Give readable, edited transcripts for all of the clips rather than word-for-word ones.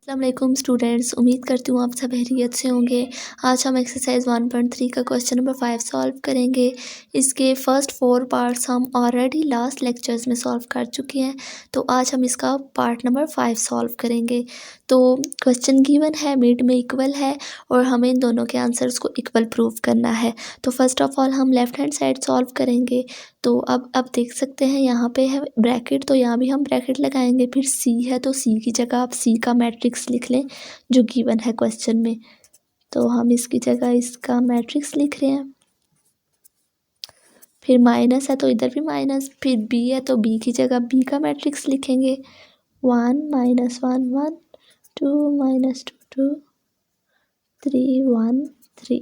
अस्सलाम वालेकुम स्टूडेंट्स, उम्मीद करती हूँ आप सब खैरियत से होंगे। आज हम एक्सरसाइज 1.3 का क्वेश्चन नंबर 5 सॉल्व करेंगे। इसके फर्स्ट 4 पार्ट्स हम ऑलरेडी लास्ट लेक्चर्स में सॉल्व कर चुके हैं, तो आज हम इसका पार्ट नंबर 5 सॉल्व करेंगे। तो क्वेश्चन गिवन है, मिड में इक्वल है और हमें इन दोनों के आंसर्स को इक्वल प्रूव करना है। तो फर्स्ट ऑफ ऑल हम लेफ़्ट हैंड साइड सॉल्व करेंगे। तो अब देख सकते हैं यहाँ पे है ब्रैकेट, तो यहाँ भी हम ब्रैकेट लगाएंगे। फिर सी है तो सी की जगह आप सी का मैट्रिक्स लिख लें जो गिवन है क्वेश्चन में। तो हम इसकी जगह इसका मैट्रिक्स लिख रहे हैं। फिर माइनस है तो इधर भी माइनस, फिर बी है तो बी की जगह बी का मैट्रिक्स लिखेंगे। 1 -1 1 2 -2 2 3 1 3।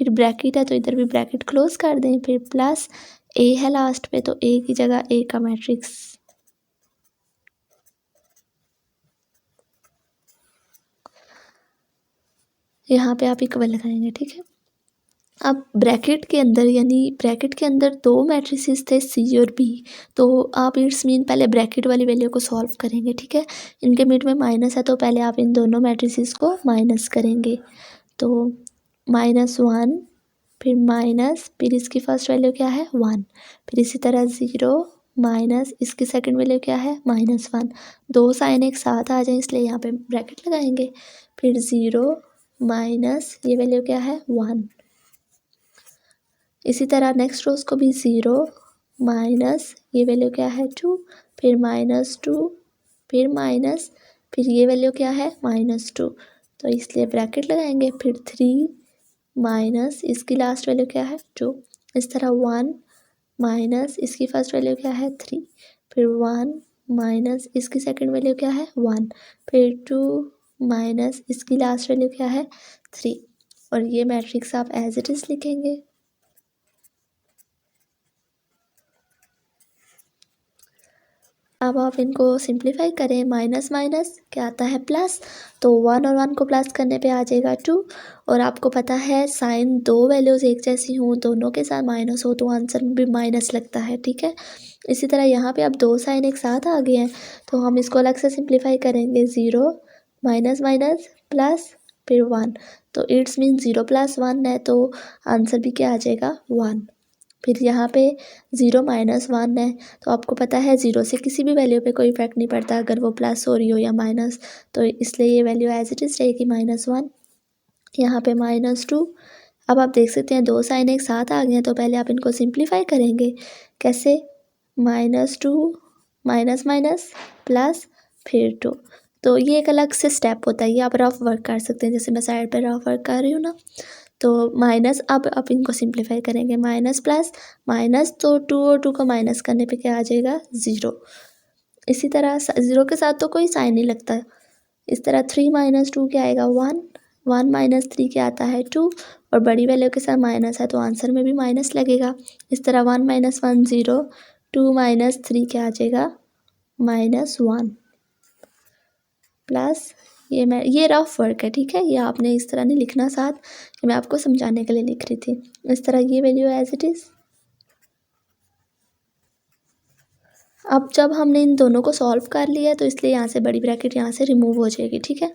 फिर ब्रैकेट है तो इधर भी ब्रैकेट क्लोज कर दें। फिर प्लस ए है लास्ट पे तो ए की जगह ए का मैट्रिक्स। यहाँ पे आप इक्वल लगाएंगे, ठीक है। अब ब्रैकेट के अंदर यानी ब्रैकेट के अंदर दो मैट्रिसेस थे सी और बी, तो आप इट्स मीन पहले ब्रैकेट वाली वैल्यू को सॉल्व करेंगे, ठीक है। इनके मिड में माइनस है तो पहले आप इन दोनों मैट्रिसेस को माइनस करेंगे। तो -1 फिर माइनस, फिर इसकी फर्स्ट वैल्यू क्या है 1, फिर इसी तरह 0 माइनस, इसकी सेकंड वैल्यू क्या है -1। दो साइन एक साथ आ जाए इसलिए यहाँ पे ब्रैकेट लगाएंगे। फिर 0 माइनस, ये वैल्यू क्या है 1। इसी तरह नेक्स्ट रोज को भी 0 माइनस, ये वैल्यू क्या है 2, फिर -2, फिर माइनस, फिर ये वैल्यू क्या है -2, तो इसलिए ब्रैकेट लगाएंगे। फिर 3 माइनस, इसकी लास्ट वैल्यू क्या है 2। इस तरह 1 माइनस, इसकी फर्स्ट वैल्यू क्या है 3, फिर 1 माइनस, इसकी सेकंड वैल्यू क्या है 1, फिर 2 माइनस, इसकी लास्ट वैल्यू क्या है 3। और ये मैट्रिक्स आप एज इट इज़ लिखेंगे। अब आप इनको सिंप्लीफाई करें, माइनस माइनस क्या आता है प्लस, तो 1 और 1 को प्लस करने पे आ जाएगा 2। और आपको पता है साइन दो वैल्यूज़ एक जैसी हों, दोनों के साथ माइनस हो तो आंसर में भी माइनस लगता है, ठीक है। इसी तरह यहाँ पे अब दो साइन एक साथ आ गए हैं तो हम इसको अलग से सिंप्लीफाई करेंगे। 0 माइनस माइनस प्लस फिर 1, तो इट्स मीन 0 + 1 है तो आंसर भी क्या आ जाएगा 1। फिर यहाँ पे 0 - 1 है तो आपको पता है 0 से किसी भी वैल्यू पे कोई इफेक्ट नहीं पड़ता अगर वो प्लस हो रही हो या माइनस, तो इसलिए ये वैल्यू एज इट इज़ रहेगी -1। यहाँ पे -2। अब आप देख सकते हैं दो साइन एक साथ आ गए हैं तो पहले आप इनको सिंप्लीफाई करेंगे। कैसे, -2 माइनस माइनस प्लस फिर 2, तो ये एक अलग से स्टेप होता है, ये आप रफ वर्क कर सकते हैं, जैसे मैं साइड पे रफ वर्क कर रही हूँ ना। तो माइनस, अब आप इनको सिंप्लीफाई करेंगे, माइनस प्लस माइनस, तो 2 और 2 को माइनस करने पे क्या आ जाएगा 0। इसी तरह 0 के साथ तो कोई साइन नहीं लगता। इस तरह 3 - 2 क्या आएगा 1, 1 - 3 क्या आता है 2, और बड़ी वैल्यू के साथ माइनस है तो आंसर में भी माइनस लगेगा। इस तरह 1 - 1 0, 2 - 3 क्या आ जाएगा -1 प्लस, ये रफ वर्क है, ठीक है। ये आपने इस तरह नहीं लिखना साथ, ये मैं आपको समझाने के लिए लिख रही थी। इस तरह ये वैल्यू एज इट इज़। अब जब हमने इन दोनों को सॉल्व कर लिया तो इसलिए यहाँ से बड़ी ब्रैकेट यहाँ से रिमूव हो जाएगी, ठीक है।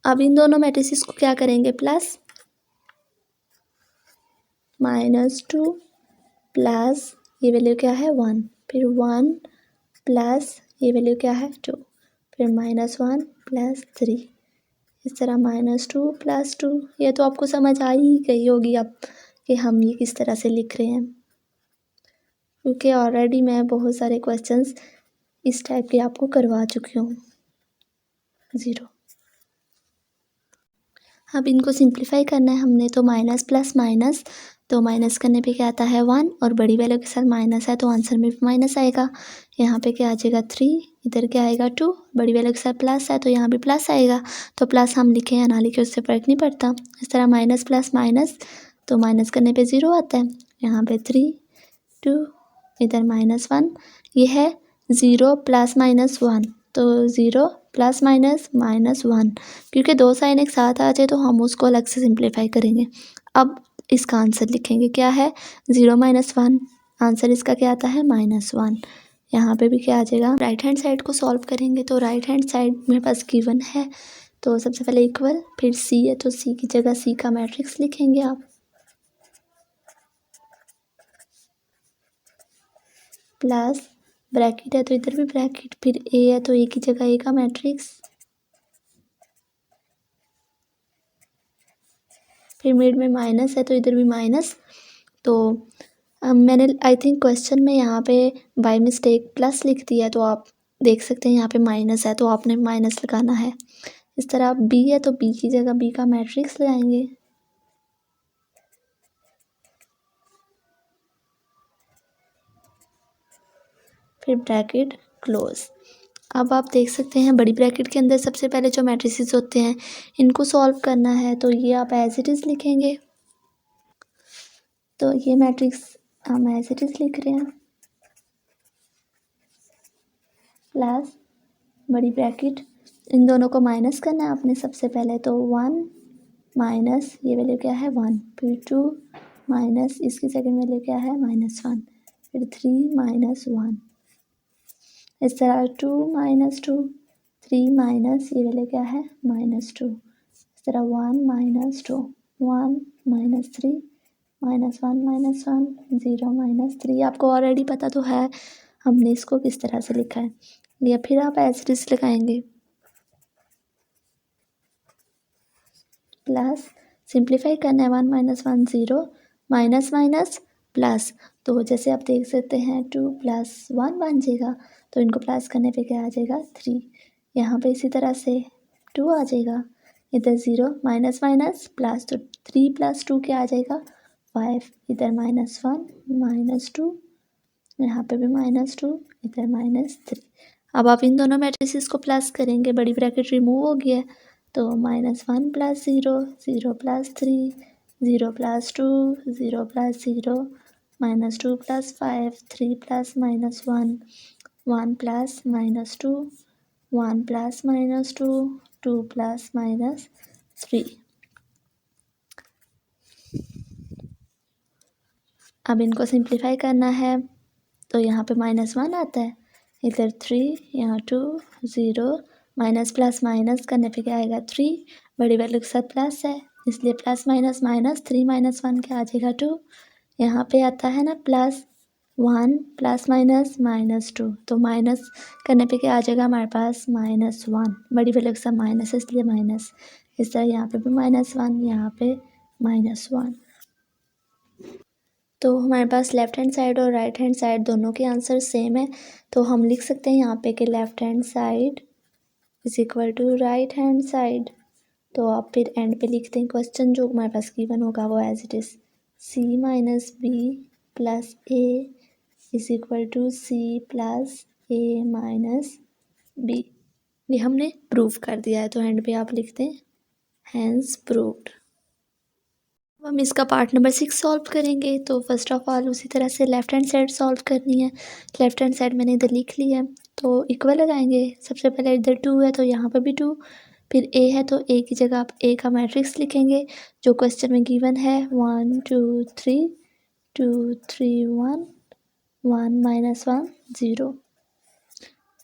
अब इन दोनों मैट्रिसेस को क्या करेंगे, प्लस -2 प्लस, ये वैल्यू क्या है 1, फिर 1 प्लस, ये वैल्यू क्या है 2, फिर -1 प्लस 3। इस तरह -2 + 2, ये तो आपको समझ आ ही गई होगी अब कि हम ये किस तरह से लिख रहे हैं, क्योंकि ऑलरेडी मैं बहुत सारे क्वेश्चंस इस टाइप के आपको करवा चुकी हूँ। 0, अब इनको सिंप्लीफाई करना है हमने, तो माइनस प्लस माइनस, तो माइनस करने पे क्या आता है 1, और बड़ी वैल्यू के साथ माइनस है तो आंसर में भी माइनस आएगा। यहाँ पे क्या आ जाएगा 3, इधर क्या आएगा 2, बड़ी वैल्यू के साथ प्लस है तो यहाँ भी प्लस आएगा। तो प्लस हम लिखें या ना लिखें उससे फ़र्क नहीं पड़ता। इस तरह माइनस प्लस माइनस, तो माइनस करने पे 0 आता है। यहाँ पे 3 2, इधर -1, ये है 0 ± 1, तो 0 ± -1, क्योंकि दो साइन एक साथ आ जाए तो हम उसको अलग से सिंप्लीफाई करेंगे। अब इसका आंसर लिखेंगे, क्या है 0 - 1, आंसर इसका क्या आता है -1। यहाँ पे भी क्या आ जाएगा, राइट हैंड साइड को सॉल्व करेंगे तो राइट हैंड साइड मेरे पास गिवन है, तो सबसे पहले इक्वल, फिर सी है तो सी की जगह सी का मैट्रिक्स लिखेंगे आप, प्लस ब्रैकेट है तो इधर भी ब्रैकेट, फिर ए है तो ए की जगह ए का मैट्रिक्स, फिर मिड में माइनस है तो इधर भी माइनस। तो मैंने आई थिंक क्वेश्चन में यहाँ पे बाय मिस्टेक प्लस लिख दिया है, तो आप देख सकते हैं यहाँ पे माइनस है तो आपने माइनस लगाना है। इस तरह बी है तो बी की जगह बी का मैट्रिक्स लगाएंगे, फिर ब्रैकेट क्लोज। अब आप देख सकते हैं बड़ी ब्रैकेट के अंदर सबसे पहले जो मैट्रिसेस होते हैं इनको सॉल्व करना है, तो ये आप एज इट इज़ लिखेंगे, तो ये मैट्रिक्स हम एज इट इज़ लिख रहे हैं, प्लस बड़ी ब्रैकेट, इन दोनों को माइनस करना है आपने सबसे पहले, तो 1 माइनस ये वैल्यू क्या है 1, फिर 2 माइनस इसकी सेकंड वैल्यू क्या है -1, फिर 3 माइनस 1, इस तरह 2 माइनस 2, 3 माइनस ये वैल्यू क्या है -2, इस तरह 1 माइनस 2, 1 माइनस 3 -1 0 -3। आपको ऑलरेडी पता तो है हमने इसको किस तरह से लिखा है, या फिर आप एज इट इज लगाएंगे, प्लस सिंप्लीफाई करना है 1 -1 0 माइनस माइनस प्लस, तो जैसे आप देख सकते हैं 2 + 1 बन जाएगा, तो इनको प्लस करने पे क्या आ जाएगा 3, यहाँ पे इसी तरह से 2 आ जाएगा, इधर 0 माइनस माइनस प्लस, तो 3 + 2 क्या आ जाएगा 5, इधर -1 -2, यहाँ पे भी -2, इधर -3। अब आप इन दोनों मैट्रिसेस को प्लस करेंगे, बड़ी ब्रैकेट रिमूव हो गया है, तो -1 + 0 0 + 3 0 + 2 0 + 0 -2 + 5 3 + -1 1 + -2 1 + -2 2 + -3। अब इनको सिंप्लीफाई करना है, तो यहाँ पे -1 आता है, इधर 3 यहाँ 2 0 माइनस प्लस माइनस करने पे क्या आएगा 3, बड़ी वैल्यू के साथ प्लस है इसलिए प्लस माइनस माइनस 3 - 1 क्या आ जाएगा 2, यहाँ पे आता है ना +1 + -2, तो माइनस करने पे क्या आ जाएगा हमारे पास -1, बड़ी वैल्यू के साथ माइनस है इसलिए माइनस, इस तरह यहाँ पे भी -1 यहाँ पे -1। तो हमारे पास लेफ़्ट हैंड साइड और राइट हैंड साइड दोनों के आंसर सेम है, तो हम लिख सकते हैं यहाँ पे कि left hand side is equal to right hand side. तो आप फिर एंड पे लिखते हैं क्वेश्चन जो हमारे पास गिवन होगा वो as it is C - B + A is equal to C + A - B। ये हमने प्रूव कर दिया है, तो एंड पे आप लिखते हैं हैंस प्रूव्ड। अब हम इसका पार्ट नंबर 6 सॉल्व करेंगे, तो फर्स्ट ऑफ ऑल उसी तरह से लेफ़्ट हैंड साइड सॉल्व करनी है। लेफ़्ट हैंड साइड मैंने इधर लिख ली है, तो इक्वल लगाएंगे, सबसे पहले इधर 2 है तो यहाँ पर भी 2, फिर ए है तो ए की जगह आप ए का मैट्रिक्स लिखेंगे जो क्वेश्चन में गिवन है 1 2 3 2 3 1 1 -1 0,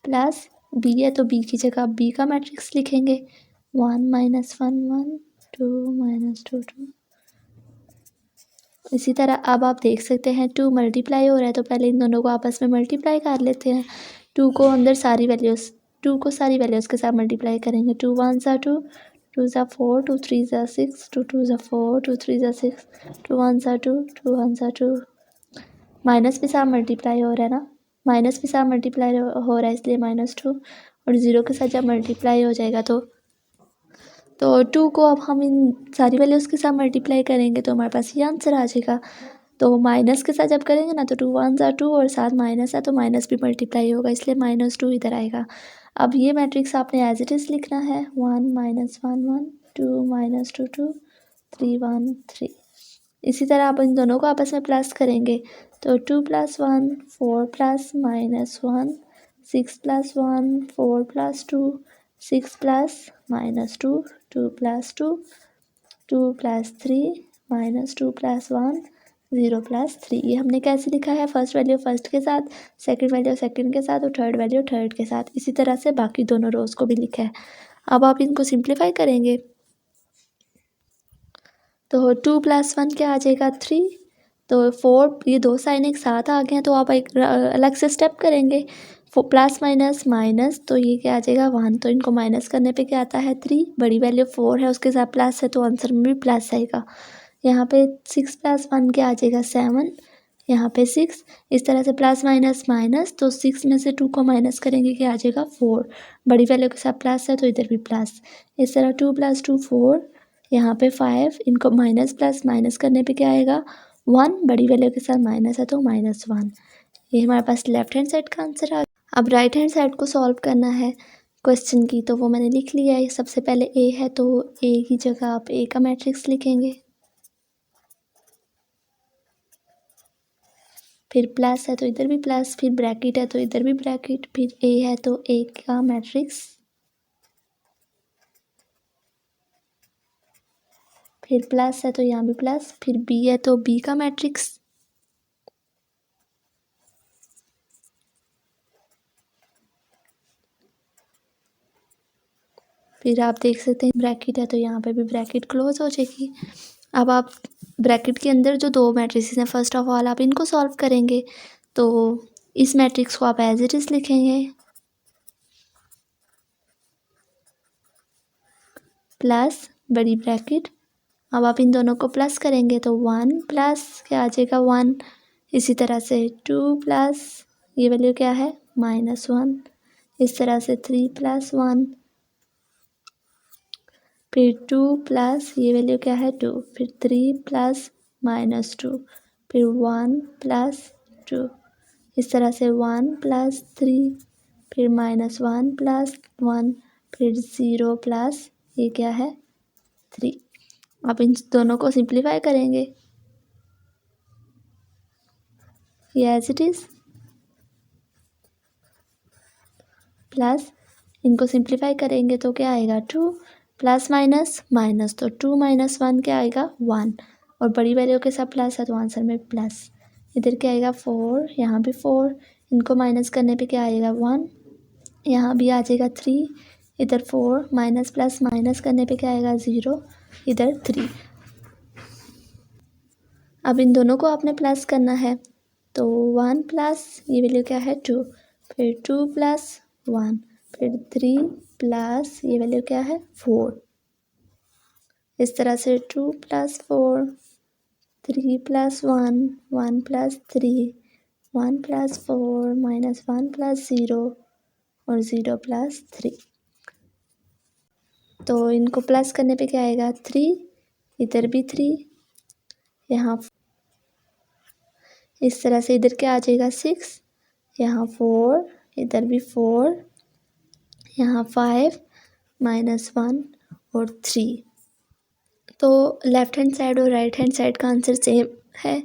प्लस बी है तो बी की जगह आप बी का मैट्रिक्स लिखेंगे 1 -1 1 2 -2 2। इसी तरह अब आप देख सकते हैं 2 मल्टीप्लाई हो रहा है, तो पहले इन दोनों को आपस में मल्टीप्लाई कर लेते हैं। 2 को अंदर सारी वैल्यूज़ 2 को सारी वैल्यूज़ के साथ मल्टीप्लाई करेंगे, 2 1 ज़ा 2 2 ज़ा 4 2 3 ज़ा 6 2 2 ज़ा 4 2 3 ज़ा 6 2 1 ज़ा 2 2 1 ज़ा 2। माइनस के साथ मल्टीप्लाई हो रहा है ना, माइनस के साथ मल्टीप्लाई हो रहा है इसलिए -2, और ज़ीरो के साथ जब मल्टीप्लाई हो जाएगा तो 2 को अब हम इन सारी वैल्यूज़ के साथ मल्टीप्लाई करेंगे तो हमारे पास ये आंसर आ जाएगा। तो माइनस के साथ जब करेंगे ना तो 2 1 ज़ा 2 और साथ माइनस है तो माइनस भी मल्टीप्लाई होगा इसलिए -2 इधर आएगा। अब ये मैट्रिक्स आपने एज इट इज़ लिखना है 1 -1 1 2 -2 2 3 1 3। इसी तरह आप इन दोनों को आपस में प्लस करेंगे तो 2 + 1 4 + -1 6 + 1 4 + 2 6 + -2 2 + 2 2 + 3 -2 + 1 0 + 3। ये हमने कैसे लिखा है, फर्स्ट वैल्यू फर्स्ट के साथ, सेकंड वैल्यू सेकंड के साथ और थर्ड वैल्यू थर्ड के साथ। इसी तरह से बाकी दोनों रोज को भी लिखा है। अब आप इनको सिंप्लीफाई करेंगे तो 2 + 1 क्या आ जाएगा 3। तो 4, ये दो साइन एक साथ आ गए हैं तो आप एक अलग से स्टेप करेंगे। प्लस माइनस माइनस, तो ये क्या आ जाएगा 1। तो इनको माइनस करने पे क्या आता है 3। बड़ी वैल्यू 4 है, उसके साथ प्लस है तो आंसर में भी प्लस आएगा। यहाँ पे 6 + 1 क्या आ जाएगा 7, यहाँ पे 6। इस तरह से प्लस माइनस माइनस, तो 6 में से 2 को माइनस करेंगे क्या आ जाएगा 4। बड़ी वैल्यू के साथ प्लस है तो इधर भी प्लस। इस तरह 2 + 2 4, यहाँ पे 5। इनको माइनस प्लस माइनस करने पे क्या आएगा 1। बड़ी वैल्यू के साथ माइनस है तो -1। ये हमारे पास लेफ्ट हैंड साइड का आंसर आ गया। अब राइट हैंड साइड को सॉल्व करना है क्वेश्चन की, तो वो मैंने लिख लिया है। सबसे पहले ए है तो ए की जगह आप ए का मैट्रिक्स लिखेंगे, फिर प्लस है तो इधर भी प्लस, फिर ब्रैकेट है तो इधर भी ब्रैकेट, फिर ए है तो ए का मैट्रिक्स, फिर प्लस है तो यहाँ भी प्लस, फिर बी है तो बी का मैट्रिक्स, फिर आप देख सकते हैं ब्रैकेट है तो यहाँ पे भी ब्रैकेट क्लोज हो जाएगी। अब आप ब्रैकेट के अंदर जो दो मैट्रिक्स हैं, फर्स्ट ऑफ ऑल आप इनको सॉल्व करेंगे। तो इस मैट्रिक्स को आप एज इट इज़ लिखेंगे, प्लस बड़ी ब्रैकेट। अब आप इन दोनों को प्लस करेंगे तो 1 प्लस क्या आ जाएगा 1। इसी तरह से 2 प्लस ये वैल्यू क्या है -1। इस तरह से 3 + 1, फिर 2 प्लस ये वैल्यू क्या है 2, फिर 3 प्लस -2, फिर 1 प्लस 2। इस तरह से 1 + 3, फिर -1 + 1, फिर 0 प्लस ये क्या है 3। अब इन दोनों को सिंप्लीफाई करेंगे, ये एज इट इज़, प्लस इनको सिंप्लीफाई करेंगे तो क्या आएगा 2 प्लस माइनस माइनस, तो 2 - 1 क्या आएगा 1। और बड़ी वैल्यू के साथ प्लस है तो आंसर में प्लस। इधर क्या आएगा 4, यहाँ भी 4। इनको माइनस करने पे क्या आएगा 1, यहाँ भी आ जाएगा 3। इधर 4 माइनस प्लस माइनस करने पे क्या आएगा 0, इधर 3। अब इन दोनों को आपने प्लस करना है तो 1 प्लस ये वैल्यू क्या है 2, फिर 2 + 1, फिर 3 प्लस ये वैल्यू क्या है 4। इस तरह से 2 + 4, 3 + 1, 1 + 3, 1 + 4, -1 + 0 और 0 + 3। तो इनको प्लस करने पे क्या आएगा 3, इधर भी 3, यहाँ इस तरह से इधर क्या आ जाएगा 6, यहाँ 4, इधर भी 4, यहाँ 5, -1 और 3। तो लेफ़्ट हैंड साइड और राइट हैंड साइड का आंसर सेम है।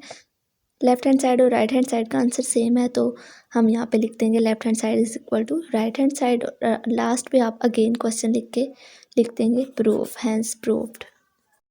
लेफ़्ट हैंड साइड और राइट हैंड साइड का आंसर सेम है, तो हम यहाँ पे लिख देंगे left hand side = right hand side. Last पे आप अगेन क्वेश्चन लिख देंगे प्रूफ, हैंस प्रूव्ड।